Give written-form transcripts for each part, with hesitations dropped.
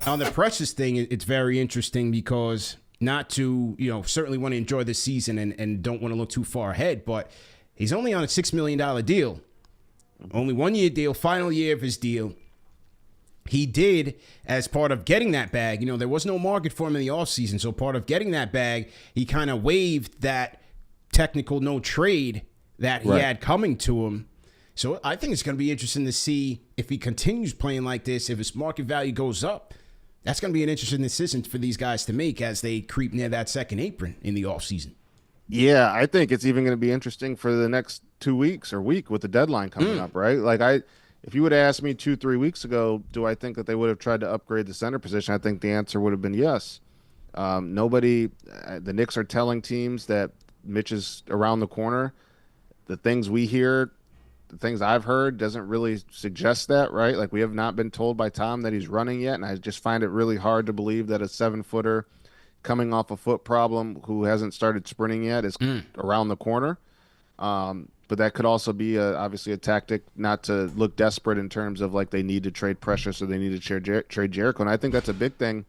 On the Precious thing, it's very interesting because not to, certainly want to enjoy the season and don't want to look too far ahead, but he's only on a $6 million deal. Only 1 year deal, final year of his deal. He did, as part of getting that bag, there was no market for him in the offseason. So part of getting that bag, he kind of waived that technical no trade that he had coming to him. So I think it's going to be interesting to see if he continues playing like this, if his market value goes up. That's going to be an interesting decision for these guys to make as they creep near that second apron in the offseason. Yeah, I think it's even going to be interesting for the next 2 weeks or week with the deadline coming up, right? If you would have asked me 2-3 weeks ago, do I think that they would have tried to upgrade the center position? I think the answer would have been yes. The Knicks are telling teams that Mitch is around the corner. The things we hear, the things I've heard doesn't really suggest that, right? Like, we have not been told by Tom that he's running yet, and I just find it really hard to believe that a 7-footer coming off a foot problem who hasn't started sprinting yet is around the corner. But that could also be obviously a tactic not to look desperate in terms of like they need to trade Precious or they need to trade Jericho. And I think that's a big thing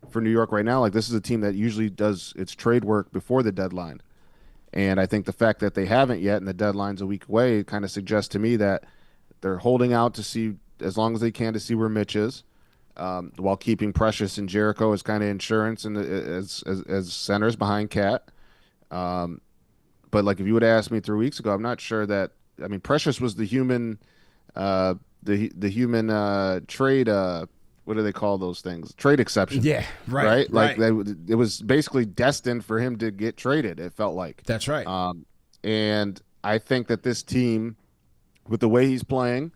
for New York right now. Like, this is a team that usually does its trade work before the deadline. And I think the fact that they haven't yet and the deadline's a week away kind of suggests to me that they're holding out to see as long as they can to see where Mitch is, while keeping Precious and Jericho as kind of insurance and as centers behind Cat. But like, if you would have asked me 3 weeks ago, I'm not sure that. I mean, Precious was the human trade. What do they call those things? Trade exception. Yeah, right. Like, it was basically destined for him to get traded. It felt like. That's right. And I think that this team, with the way he's playing,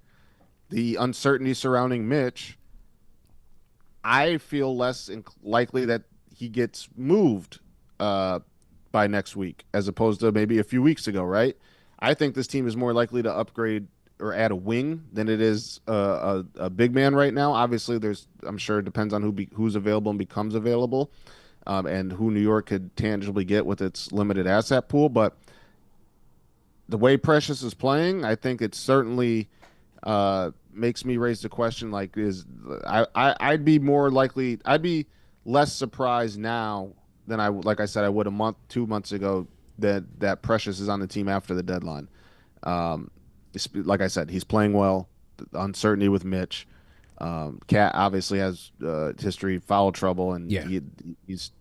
the uncertainty surrounding Mitch, I feel less likely that he gets moved by next week as opposed to maybe a few weeks ago, right? I think this team is more likely to upgrade or add a wing than it is a big man right now. Obviously, I'm sure it depends on who's available and becomes available, and who New York could tangibly get with its limited asset pool. But the way Precious is playing, I think it certainly makes me raise the question: like, I'd be less surprised now than I would a 2 months ago that Precious is on the team after the deadline. Like I said, he's playing well. The uncertainty with Mitch. Cat obviously has history of foul trouble, and he's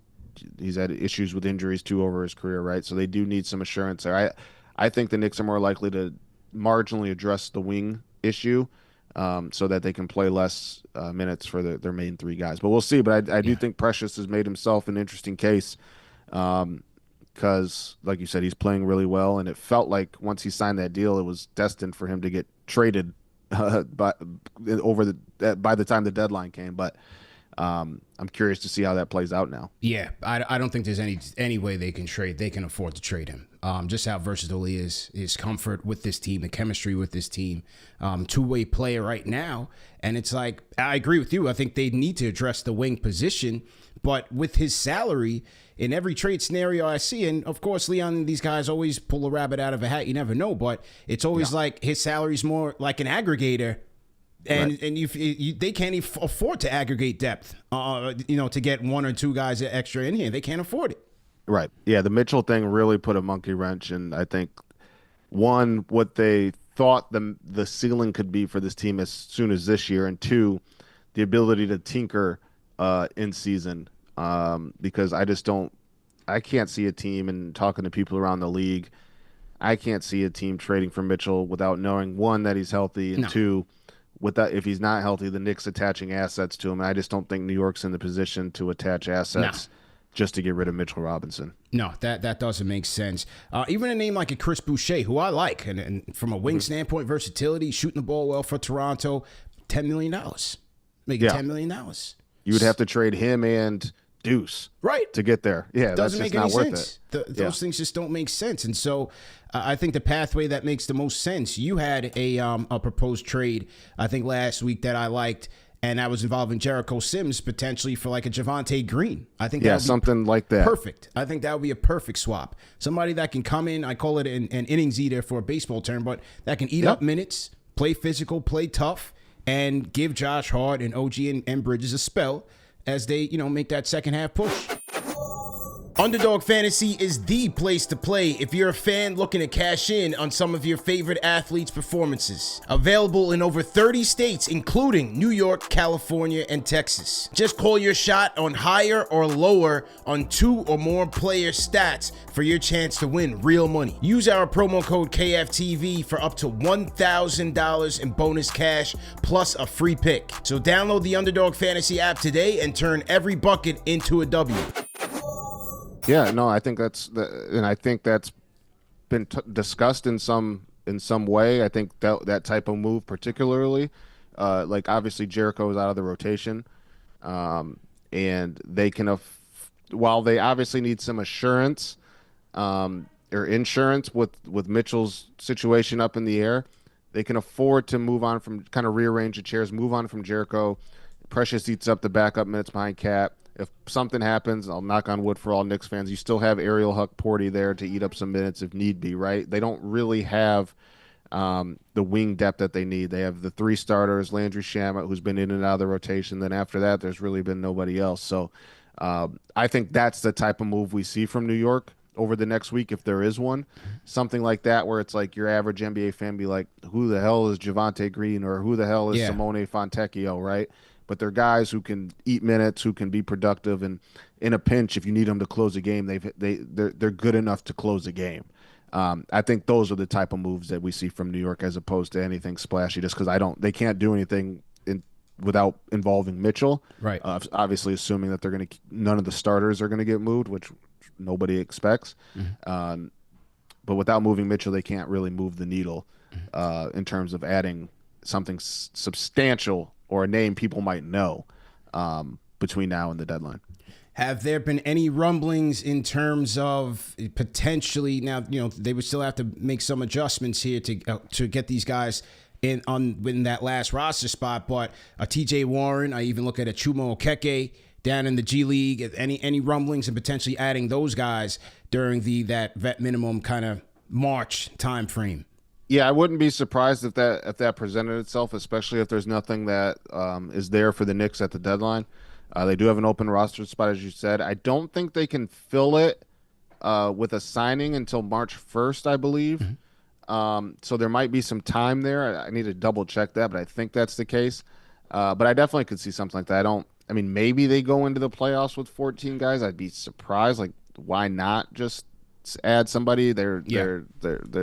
had issues with injuries too over his career, right? So they do need some assurance there. I think the Knicks are more likely to marginally address the wing issue, so that they can play less minutes for their main three guys. But we'll see. But I do think Precious has made himself an interesting case. Because, like you said, he's playing really well, and it felt like once he signed that deal, it was destined for him to get traded by the time the deadline came. But I'm curious to see how that plays out now. Yeah, I don't think there's any way they can trade. They can afford to trade him. Just how versatile he is, his comfort with this team, the chemistry with this team, two-way player right now. And it's like, I agree with you. I think they need to address the wing position, but with his salary, in every trade scenario I see, and of course, Leon and these guys always pull a rabbit out of a hat. You never know, but it's always like his salary's more like an aggregator, and they can't even afford to aggregate depth. To get one or two guys extra in here, they can't afford it. Right. Yeah, the Mitchell thing really put a monkey wrench in. I think one, what they thought the ceiling could be for this team as soon as this year, and two, the ability to tinker in season. Because I can't see a team, and talking to people around the league, I can't see a team trading for Mitchell without knowing, one, that he's healthy, and two, if he's not healthy, the Knicks attaching assets to him. And I just don't think New York's in the position to attach assets just to get rid of Mitchell Robinson. No, that doesn't make sense. Even a name like a Chris Boucher, who I like, and from a wing standpoint, versatility, shooting the ball well for Toronto, $10 million. Making $10 million. You would have to trade him and Deuce to get there. Yeah, that's just not worth it. Those things just don't make sense. And so I think the pathway that makes the most sense, you had a proposed trade, I think last week, that I liked, and that was involving Jericho Sims potentially for like a Javonte Green. I think something like that. Perfect. I think that would be a perfect swap. Somebody that can come in, I call it an innings eater for a baseball term, but that can eat up minutes, play physical, play tough, and give Josh Hart and OG and Bridges a spell as they, make that second half push. Underdog Fantasy is the place to play if you're a fan looking to cash in on some of your favorite athletes' performances. Available in over 30 states, including New York, California, and Texas. Just call your shot on higher or lower on 2 or more player stats for your chance to win real money. Use our promo code KFTV for up to $1,000 in bonus cash plus a free pick. So download the Underdog Fantasy app today and turn every bucket into a W. Yeah, no, I think that's been discussed in some way. I think that type of move, particularly, like obviously Jericho is out of the rotation, and they can, while they obviously need some assurance or insurance with Mitchell's situation up in the air, they can afford to move on from kind of rearrange the chairs, move on from Jericho. Precious eats up the backup minutes behind Cat. If something happens, I'll knock on wood for all Knicks fans, you still have Ariel Huck-Porty there to eat up some minutes if need be, right? They don't really have the wing depth that they need. They have the 3 starters, Landry Shamet, who's been in and out of the rotation. Then after that, there's really been nobody else. So I think that's the type of move we see from New York over the next week, if there is one. Something like that where it's like your average NBA fan be like, who the hell is Javonte Green or who the hell is Simone Fontecchio, right? But they're guys who can eat minutes, who can be productive, and in a pinch, if you need them to close a game, they're good enough to close a game. I think those are the type of moves that we see from New York as opposed to anything splashy. Just because they can't do anything without involving Mitchell. Right. Obviously, assuming that none of the starters are gonna get moved, which nobody expects. Mm-hmm. But without moving Mitchell, they can't really move the needle in terms of adding something substantial or a name people might know between now and the deadline. Have there been any rumblings in terms of potentially now? They would still have to make some adjustments here to get these guys in that last roster spot. But T.J. Warren, I even look at Achiuwa Okeke down in the G League. Any rumblings and potentially adding those guys during that vet minimum kind of March time frame? Yeah, I wouldn't be surprised if that presented itself, especially if there's nothing that is there for the Knicks at the deadline. They do have an open roster spot, as you said. I don't think they can fill it with a signing until March 1st, I believe. Mm-hmm. So there might be some time there. I need to double check that, but I think that's the case. But I definitely could see something like that. Maybe they go into the playoffs with 14 guys. I'd be surprised. Like, why not just add somebody? They're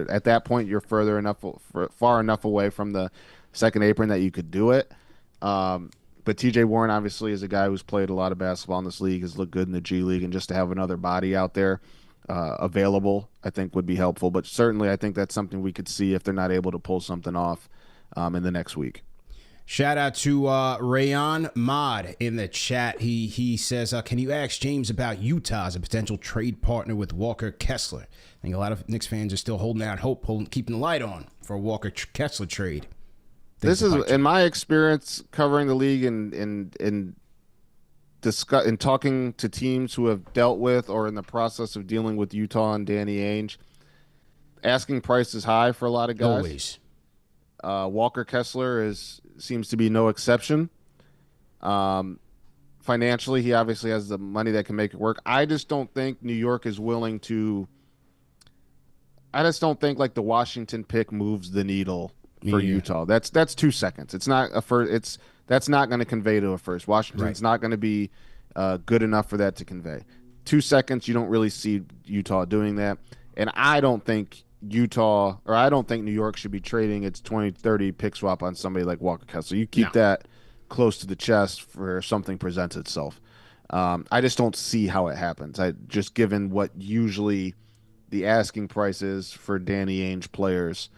at that point you're far enough away from the second apron that you could do it. But TJ Warren obviously is a guy who's played a lot of basketball in this league, has looked good in the G League, and just to have another body out there available, I think would be helpful. But certainly I think that's something we could see if they're not able to pull something off in the next week. Shout out to Rayon Mod in the chat. He says, can you ask James about Utah as a potential trade partner with Walker Kessler? I think a lot of Knicks fans are still holding out hope, keeping the light on for a Walker Kessler trade. This is, in my experience covering the league and talking to teams who have dealt with or in the process of dealing with Utah and Danny Ainge, asking price is high for a lot of guys. Always. Walker Kessler seems to be no exception. Financially, he obviously has the money that can make it work. I just don't think New York is willing to. I just don't think like the Washington pick moves the needle for Utah. That's 2 seconds. It's not a first. That's not going to convey to a first. Washington's not going to be good enough for that to convey. 2 seconds. You don't really see Utah doing that, and I don't think I don't think New York should be trading its 2030 pick swap on somebody like Walker Kessler. You keep that close to the chest for something presents itself. I just don't see how it happens. Just given what usually the asking price is for Danny Ainge players,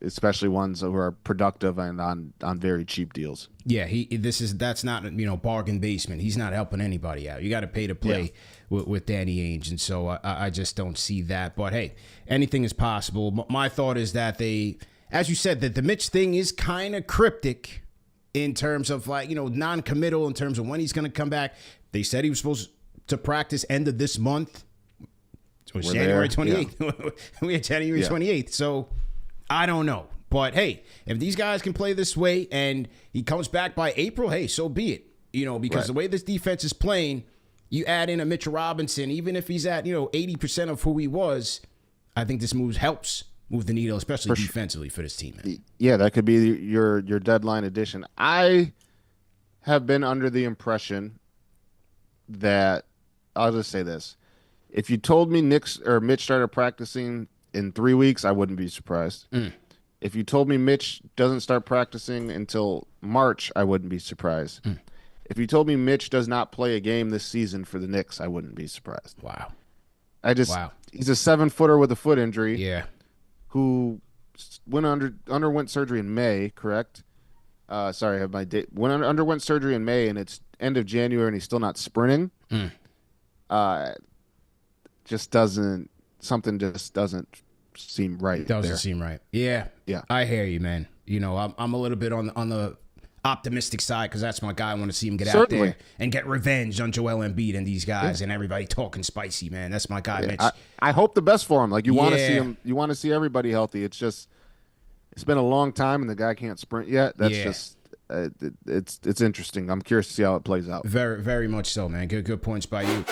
especially ones who are productive and on very cheap deals. Yeah, that's not bargain basement. He's not helping anybody out. You got to pay to play with Danny Ainge, and so I just don't see that. But hey, anything is possible. My thought is that as you said, that the Mitch thing is kind of cryptic in terms of non-committal in terms of when he's going to come back. They said he was supposed to practice end of this month. So it's January 28th. We had January 28th. So I don't know. But hey, if these guys can play this way and he comes back by April, hey, so be it. Because the way this defense is playing, you add in a Mitchell Robinson, even if he's at 80% of who he was, I think this helps move the needle, especially defensively for this team. Man. Yeah, that could be your deadline addition. I have been under the impression that, I'll just say this: if you told me Mitch started practicing in 3 weeks, I wouldn't be surprised. If you told me Mitch doesn't start practicing until March, I wouldn't be surprised. If you told me Mitch does not play a game this season for the Knicks, I wouldn't be surprised. Wow. He's a 7-footer with a foot injury. Yeah. Who underwent surgery in May, correct? Sorry, I have my date. Underwent surgery in May, and it's end of January, and he's still not sprinting. Something just doesn't seem right. It doesn't seem right. Yeah. I hear you, man. I'm a little bit on the optimistic side because that's my guy. I want to see him get out there and get revenge on Joel Embiid and these guys and everybody talking spicy, man. That's my guy, Mitch. I hope the best for him. Like, you want to see him. You want to see everybody healthy. It's just, it's been a long time and the guy can't sprint yet. That's just it's interesting. I'm curious to see how it plays out. Very, very much so, man. Good points by you.